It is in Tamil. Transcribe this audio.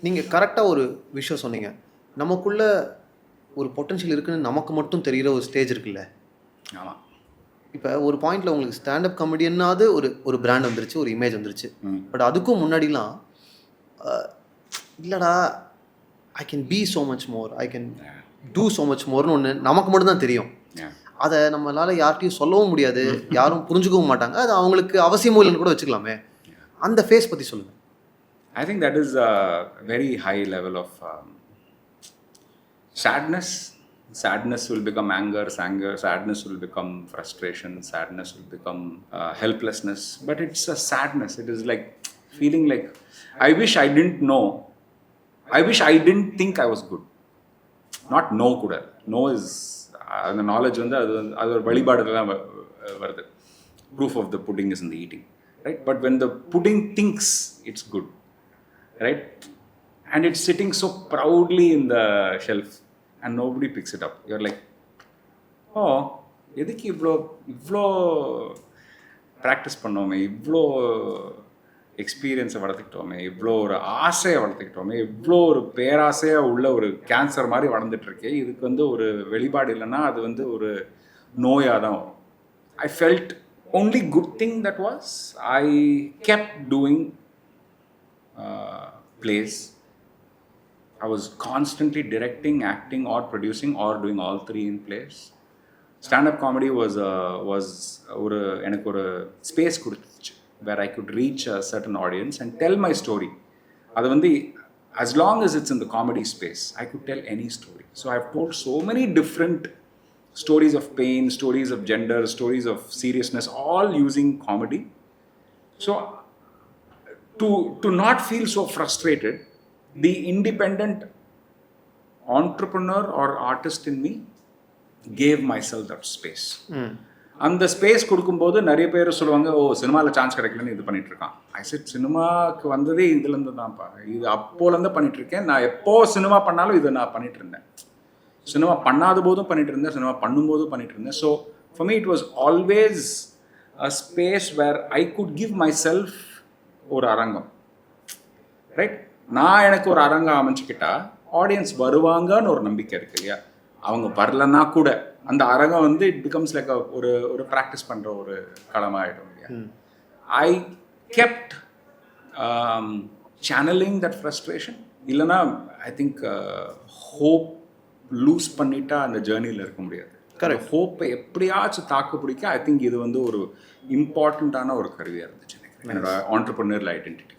நீங்கள் கரெக்டாக ஒரு விஷயம் சொன்னீங்க. நமக்குள்ள ஒரு பொட்டன்ஷியல் இருக்குன்னு நமக்கு மட்டும் தெரிகிற ஒரு ஸ்டேஜ் இருக்குல்ல. ஆமாம். இப்போ ஒரு பாயிண்டில் உங்களுக்கு ஸ்டாண்டப் காமெடியன்னாவது ஒரு பிராண்ட் வந்துருச்சு, ஒரு இமேஜ் வந்துருச்சு. பட் அதுக்கும் முன்னாடிலாம் இல்லைடா, I can be so much more, I can do so much மோர்னு ஒன்று நமக்கு மட்டும்தான் தெரியும். அதை நம்மளால் யார்கிட்டையும் சொல்லவும் முடியாது, யாரும் புரிஞ்சுக்கவும் மாட்டாங்க. அது அவங்களுக்கு அவசியமும் இல்லைன்னு கூட வச்சுக்கலாமே. அந்த ஃபேஸ் பற்றி சொல்லுங்கள். I think that is a very high level of sadness. Sadness will become anger, sadness will become frustration, sadness will become helplessness. But it's a sadness. It is like feeling like, I wish I didn't know. I wish I didn't think I was good. Not know kuda. Know is the knowledge வந்து அது ஒரு வழிபாடுல தான் வருது. Proof of the pudding is in the eating. Right? But when the pudding thinks it's good, right, and it's sitting so proudly in the shelf and nobody picks it up, you're like, oh, எதுக்கு இவ்வளோ ப்ராக்டிஸ் பண்ணோமே, இவ்வளோ எக்ஸ்பீரியன்ஸை வளர்த்துக்கிட்டோமே, இவ்வளோ ஒரு ஆசையை வளர்த்துக்கிட்டோமே, இவ்வளோ ஒரு பேராசையாக உள்ள ஒரு கேன்சர் மாதிரி வளர்ந்துட்டுருக்கே, இதுக்கு வந்து ஒரு வெளிப்பாடு இல்லைன்னா அது வந்து ஒரு நோயாக தான் வரும். I felt only good thing that was I kept doing plays. I was constantly directing, acting or producing or doing all three in plays. Stand-up comedy was எனக்கு ஒரு ஸ்பேஸ் கொடுத்துச்சு where I could reach a certain audience and tell my story. அது வந்து as long as it's in the comedy space, I could tell any story. So I've told so many different stories of pain, stories of gender, stories of seriousness, all using comedy. So to not feel so frustrated, the independent entrepreneur or artist in me gave myself that space. அந்த ஸ்பேஸ் கொடுக்கும்போது நிறைய பேர் சொல்லுவாங்க, ஓ சினிமாவில் சான்ஸ் கிடைக்கலன்னு இது பண்ணிட்டு இருக்கான். ஐ செட், சினிமாவுக்கு வந்ததே இதுலேருந்து தான்ப்பா, இது அப்போலேருந்து பண்ணிட்டு இருக்கேன். நான் எப்போ சினிமா பண்ணாலும் இதை நான் பண்ணிட்டு இருந்தேன். சினிமா பண்ணாத போதும் பண்ணிட்டு இருந்தேன், சினிமா பண்ணும்போதும் பண்ணிட்டு இருந்தேன். So for me it was always a space where I could give மை செல்ஃப் ஒரு அரங்கம். ரைட், நான் எனக்கு ஒரு அரங்கம் அமைச்சுக்கிட்டா ஆடியன்ஸ் வருவாங்கன்னு ஒரு நம்பிக்கை இருக்கு இல்லையா. அவங்க வரலன்னா கூட அந்த அரங்கம் வந்து இட் பிகம்ஸ் லைக் ஒரு ப்ராக்டிஸ் பண்ணுற ஒரு களமாக ஆகிடும் இல்லையா. ஐ கெப்ட் சேனலிங் தட் ஃப்ரஸ்ட்ரேஷன். இல்லைன்னா ஐ திங்க் ஹோப் லூஸ் பண்ணிட்டா அந்த ஜேர்னியில் இருக்க முடியாது. கரெக்ட். ஹோப்பை எப்படியாச்சும் தாக்கு பிடிக்க ஐ திங்க் இது வந்து ஒரு இம்பார்ட்டண்ட்டான ஒரு கருவியாக இருந்துச்சு எனக்கு, என்னோட ஆண்டர்ப்ரனர் ஐடென்டிட்டி.